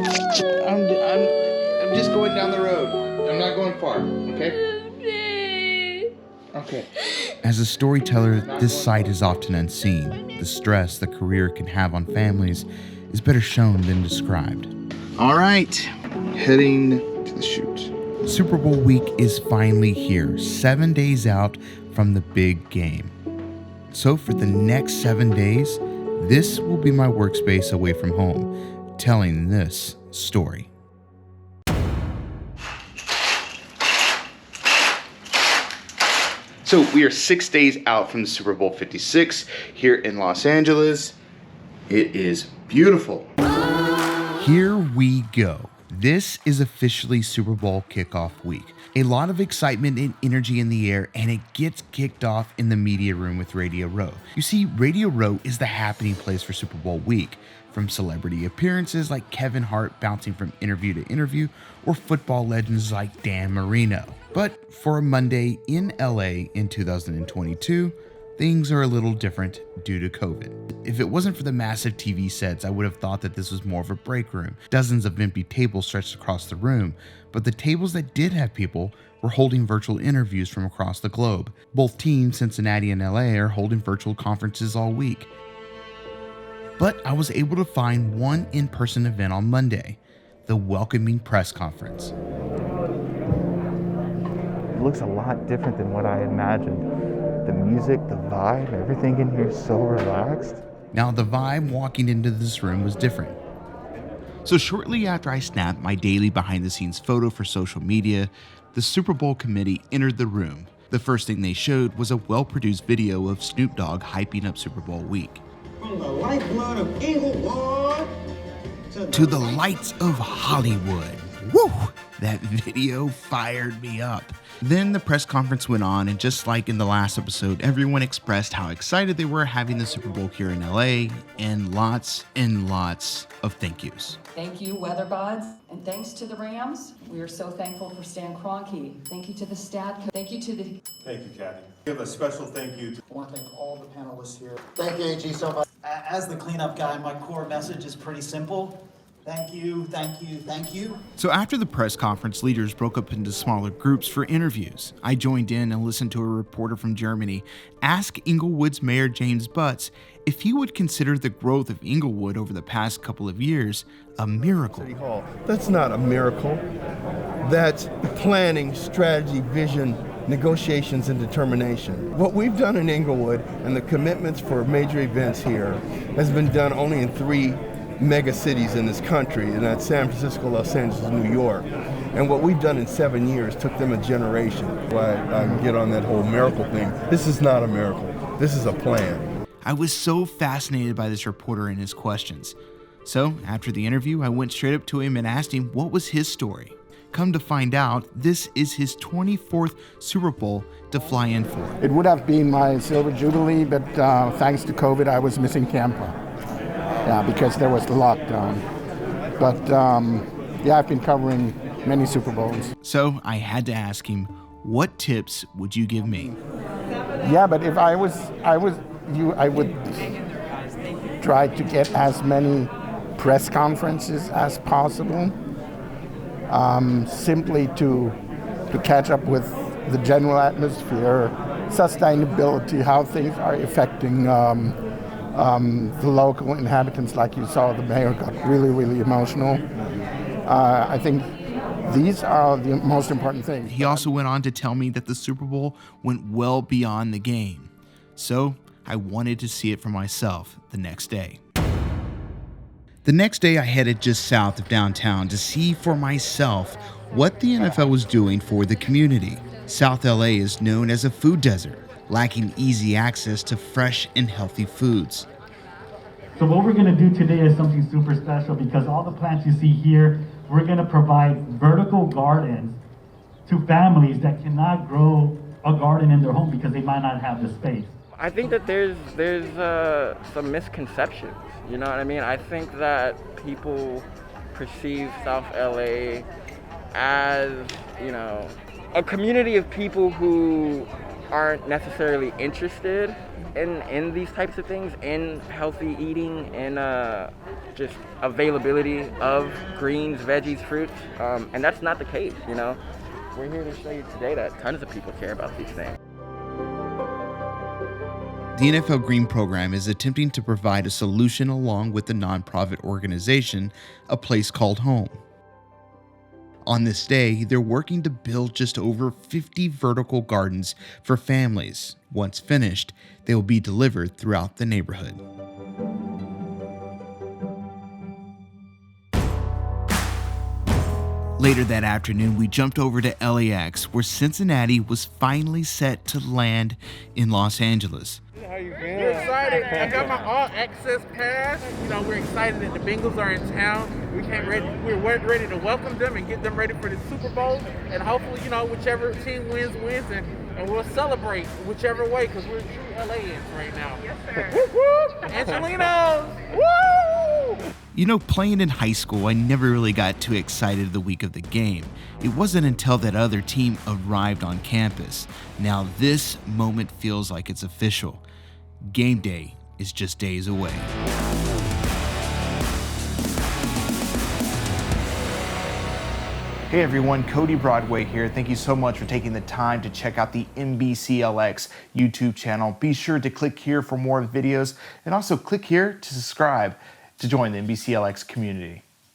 I'm just going down the road. I'm not going far, okay? Okay. As a storyteller, this sight is often unseen. The stress the career can have on families is better shown than described. All right, heading to the shoot. Super Bowl week is finally here, 7 days out from the big game. So for the next 7 days, this will be my workspace away from home, telling this story. So we are 6 days out from the Super Bowl 56 here in Los Angeles. It is beautiful. Here we go. This is officially Super Bowl kickoff week. A lot of excitement and energy in the air, and it gets kicked off in the media room with Radio Row. You see, Radio Row is the happening place for Super Bowl week, from celebrity appearances like Kevin Hart bouncing from interview to interview, or football legends like Dan Marino. But for a Monday in LA in 2022, things are a little different due to COVID. If it wasn't for the massive TV sets, I would have thought that this was more of a break room. Dozens of empty tables stretched across the room, but the tables that did have people were holding virtual interviews from across the globe. Both teams, Cincinnati and LA, are holding virtual conferences all week. But I was able to find one in-person event on Monday, the welcoming press conference. It looks a lot different than what I imagined. The music, the vibe, everything in here is so relaxed. Now, the vibe walking into this room was different. So shortly after I snapped my daily behind-the-scenes photo for social media, the Super Bowl committee entered the room. The first thing they showed was a well-produced video of Snoop Dogg hyping up Super Bowl week. From the lifeblood of Inglewood to the lights of Hollywood. Woo! That video fired me up. Then the press conference went on, and just like in the last episode, everyone expressed how excited they were having the Super Bowl here in LA, and lots of thank yous. Thank you, weather gods, and thanks to the Rams. We are so thankful for Stan Kroenke. Thank you to the stat. Thank you to the... Thank you, Kathy. Give a special thank you to... I want to thank all the panelists here. Thank you, AG, so much. As the cleanup guy, my core message is pretty simple. Thank you, thank you, thank you. So after the press conference, leaders broke up into smaller groups for interviews. I joined in and listened to a reporter from Germany ask Inglewood's Mayor James Butts if he would consider the growth of Inglewood over the past couple of years a miracle. City Hall. That's not a miracle. That's planning, strategy, vision, negotiations, and determination. What we've done in Inglewood and the commitments for major events here has been done only in 3 mega cities in this country, and that's San Francisco, Los Angeles, and New York. And what we've done in 7 years took them a generation. Why I can get on that whole miracle thing. This is not a miracle. This is a plan. I was so fascinated by this reporter and his questions. So after the interview, I went straight up to him and asked him what was his story. Come to find out, this is his 24th Super Bowl to fly in for. It would have been my silver jubilee, but thanks to COVID, I was missing Tampa. Yeah, because there was the lockdown. But yeah, I've been covering many Super Bowls. So I had to ask him, what tips would you give me? Yeah, but if I was you, I would try to get as many press conferences as possible, simply to catch up with the general atmosphere, sustainability, how things are affecting the local inhabitants. Like you saw, the mayor got really emotional. I think these are the most important things. He also went on to tell me that the Super Bowl went well beyond the game. So I wanted to see it for myself the next day. The next day I headed just south of downtown to see for myself what the NFL was doing for the community. South LA is known as a food desert, lacking easy access to fresh and healthy foods. So what we're going to do today is something super special, because all the plants you see here, we're going to provide vertical gardens to families that cannot grow a garden in their home because they might not have the space. I think that there's some misconceptions, you know what I mean? I think that people perceive South LA as, you know, a community of people who aren't necessarily interested in these types of things, in healthy eating and just availability of greens, veggies, fruits, and that's not the case, you know. We're here to show you today that tons of people care about these things. The NFL Green Program is attempting to provide a solution along with the nonprofit organization, A Place Called Home. On this day, they're working to build just over 50 vertical gardens for families. Once finished, they will be delivered throughout the neighborhood. Later that afternoon, we jumped over to LAX, where Cincinnati was finally set to land in Los Angeles. We're excited. I got my all-access pass. You know, we're excited that the Bengals are in town. We're ready to welcome them and get them ready for the Super Bowl. And hopefully, you know, whichever team wins, and we'll celebrate whichever way, because we're true LAans right now. Yes, sir. Woo woo! Angelinos! Woo! You know, playing in high school, I never really got too excited the week of the game. It wasn't until that other team arrived on campus. Now this moment feels like it's official. Game day is just days away. Hey everyone, Cody Broadway here. Thank you so much for taking the time to check out the NBCLX YouTube channel. Be sure to click here for more videos, and also click here to subscribe to join the NBCLX community.